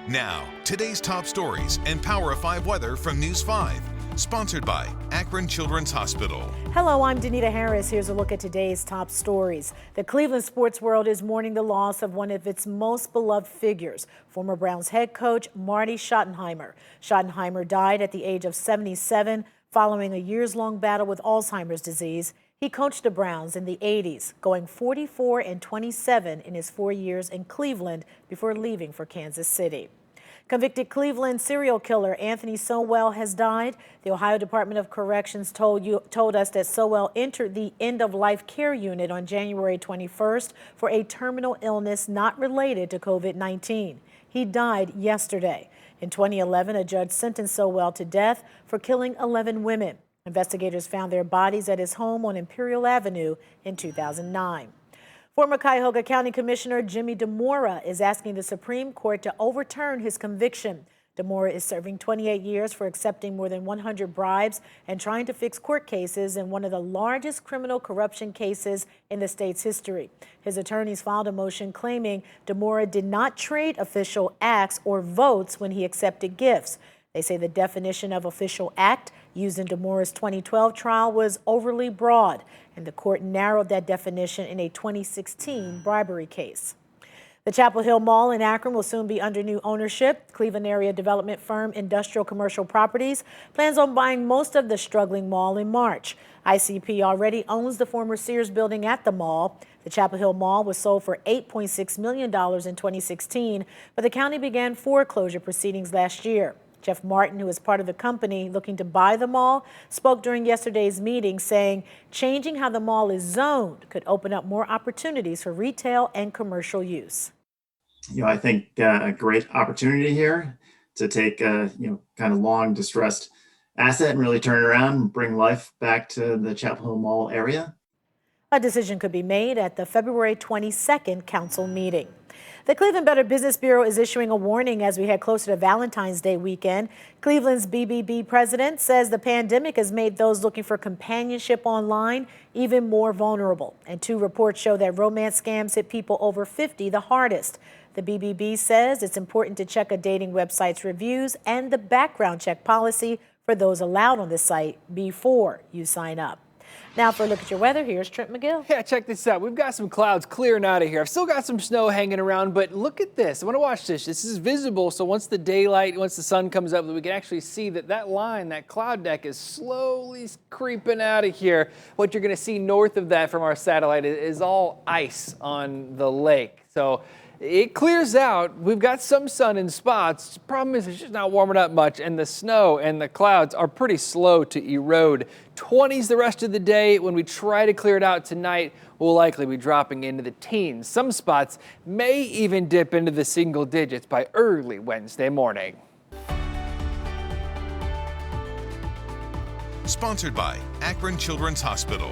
Now, today's top stories and Power of 5 weather from News 5. Sponsored by Akron Children's Hospital. Hello, I'm Danita Harris. Here's a look at today's top stories. The Cleveland sports world is mourning the loss of one of its most beloved figures, former Browns head coach Marty Schottenheimer. Schottenheimer died at the age of 77 following a years-long battle with Alzheimer's disease. He coached the Browns in the 80s, going 44-27 in his 4 years in Cleveland before leaving for Kansas City. Convicted Cleveland serial killer Anthony Sowell has died. The Ohio Department of Corrections told us that Sowell entered the end-of-life care unit on January 21st for a terminal illness not related to COVID-19. He died yesterday. In 2011, a judge sentenced Sowell to death for killing 11 women. Investigators found their bodies at his home on Imperial Avenue in 2009. Former Cuyahoga County Commissioner Jimmy DeMora is asking the Supreme Court to overturn his conviction. DeMora is serving 28 years for accepting more than 100 bribes and trying to fix court cases in one of the largest criminal corruption cases in the state's history. His attorneys filed a motion claiming DeMora did not trade official acts or votes when he accepted gifts. They say the definition of official act used in DeMora's 2012 trial was overly broad, and the court narrowed that definition in a 2016 bribery case. The Chapel Hill Mall in Akron will soon be under new ownership. Cleveland area development firm Industrial Commercial Properties plans on buying most of the struggling mall in March. ICP already owns the former Sears building at the mall. The Chapel Hill Mall was sold for $8.6 million in 2016, but the county began foreclosure proceedings last year. Jeff Martin, who is part of the company looking to buy the mall, spoke during yesterday's meeting saying changing how the mall is zoned could open up more opportunities for retail and commercial use. I think a great opportunity here to take a kind of long distressed asset and really turn it around and bring life back to the Chapel Hill Mall area. A decision could be made at the February 22nd council meeting. The Cleveland Better Business Bureau is issuing a warning as we head closer to Valentine's Day weekend. Cleveland's BBB president says the pandemic has made those looking for companionship online even more vulnerable. And 2 reports show that romance scams hit people over 50 the hardest. The BBB says it's important to check a dating website's reviews and the background check policy for those allowed on the site before you sign up. Now for a look at your weather, here's Trent McGill. Yeah, check this out. We've got some clouds clearing out of here. I've still got some snow hanging around, but look at this. I want to watch this. This is visible, so once the sun comes up, we can actually see that line, that cloud deck is slowly creeping out of here. What you're going to see north of that from our satellite is all ice on the lake. So it clears out. We've got some sun in spots. The problem is it's just not warming up much, and the snow and the clouds are pretty slow to erode. 20s the rest of the day. When we try to clear it out tonight, we'll likely be dropping into the teens. Some spots may even dip into the single digits by early Wednesday morning. Sponsored by Akron Children's Hospital.